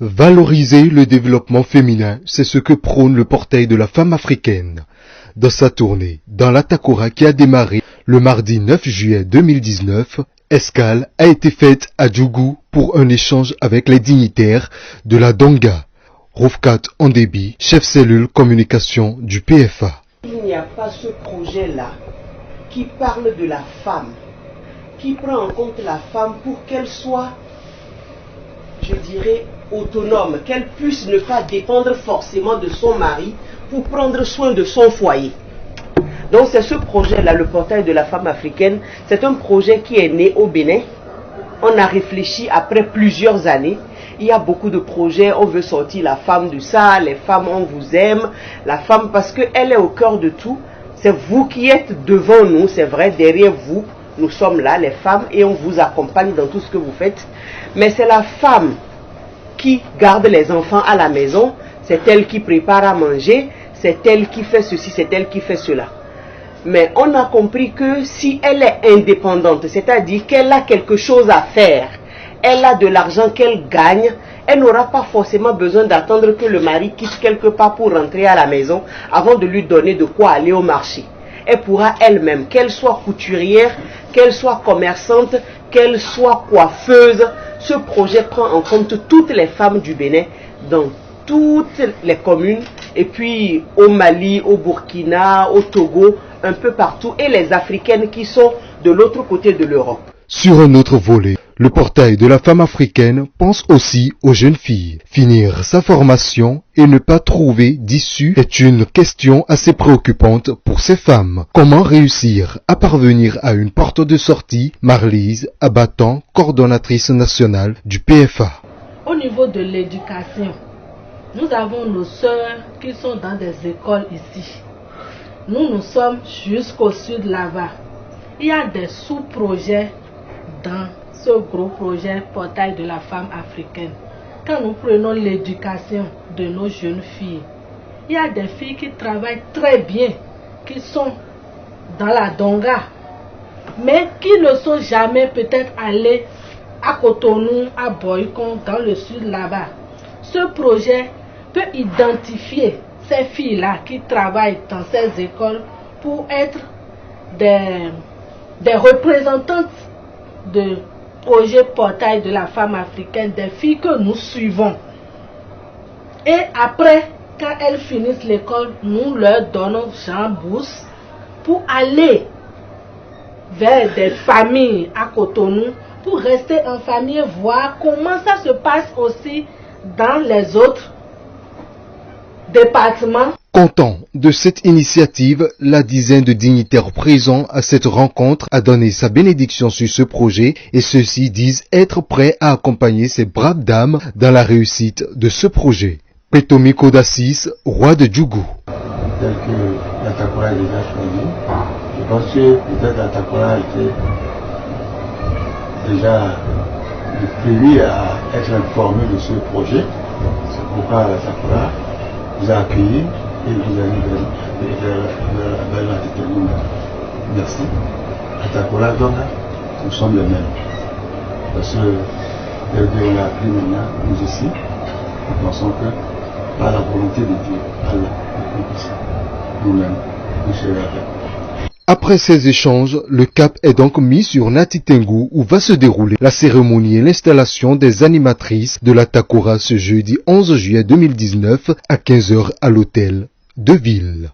Valoriser le développement féminin, c'est ce que prône le portail de la femme africaine. Dans sa tournée dans la Takora qui a démarré le mardi 9 juillet 2019, escale a été faite à Djougou pour un échange avec les dignitaires de la Donga. Roufkat Ondebi, chef cellule communication du PFA. Il n'y a pas ce projet-là qui parle de la femme, qui prend en compte la femme pour qu'elle soit, je dirais, autonome, qu'elle puisse ne pas dépendre forcément de son mari pour prendre soin de son foyer. Donc c'est ce projet-là, le portail de la femme africaine, c'est un projet qui est né au Bénin. On a réfléchi après plusieurs années. Il y a beaucoup de projets, on veut sortir la femme de ça, les femmes on vous aime, la femme parce qu'elle est au cœur de tout. C'est vous qui êtes devant nous, c'est vrai, derrière vous, nous sommes là, les femmes, et on vous accompagne dans tout ce que vous faites. Mais c'est la femme qui garde les enfants à la maison, c'est elle qui prépare à manger, c'est elle qui fait ceci, c'est elle qui fait cela. Mais on a compris que si elle est indépendante, c'est-à-dire qu'elle a quelque chose à faire, elle a de l'argent qu'elle gagne, elle n'aura pas forcément besoin d'attendre que le mari quitte quelque part pour rentrer à la maison avant de lui donner de quoi aller au marché. Elle pourra elle-même, qu'elle soit couturière, qu'elle soit commerçante, qu'elle soit coiffeuse. Ce projet prend en compte toutes les femmes du Bénin dans toutes les communes et puis au Mali, au Burkina, au Togo, un peu partout, et les Africaines qui sont de l'autre côté de l'Europe. Sur un autre volet, le portail de la femme africaine pense aussi aux jeunes filles. Finir sa formation et ne pas trouver d'issue est une question assez préoccupante pour ces femmes. Comment réussir à parvenir à une porte de sortie? Marlise Abattant, coordonnatrice nationale du PFA. Au niveau de l'éducation, nous avons nos sœurs qui sont dans des écoles ici. Nous sommes jusqu'au sud là-bas. Il y a des sous-projets dans ce gros projet portail de la femme africaine. Quand nous prenons l'éducation de nos jeunes filles, il y a des filles qui travaillent très bien, qui sont dans la Donga, mais qui ne sont jamais peut-être allées à Cotonou, à Boycon, dans le sud là-bas. Ce projet peut identifier ces filles-là qui travaillent dans ces écoles pour être des représentantes de projet portail de la femme africaine, des filles que nous suivons. Et après, quand elles finissent l'école, nous leur donnons Jean bourse pour aller vers des familles à Cotonou, pour rester en famille et voir comment ça se passe aussi dans les autres départements. Content de cette initiative, la dizaine de dignitaires présents à cette rencontre a donné sa bénédiction sur ce projet et ceux-ci disent être prêts à accompagner ces braves dames dans la réussite de ce projet. Petomiko d'Assis, roi de Djougou. Tel que la Takora est déjà choisi, je pense que peut-être la Takora a été déjà prévu à être informé de ce projet. C'est pourquoi la Takora vous a accueilli et vous a mis vers la Tétémoune. Merci. À Takora, donc, nous sommes les mêmes. Parce que tel qu'on l'a appris maintenant, nous ici, nous pensons que par la volonté de Dieu, Allah, nous-mêmes, nous serons avec. Après ces échanges, le cap est donc mis sur Nati Tengu où va se dérouler la cérémonie et l'installation des animatrices de la Takora ce jeudi 11 juillet 2019 à 15 h à l'hôtel de ville.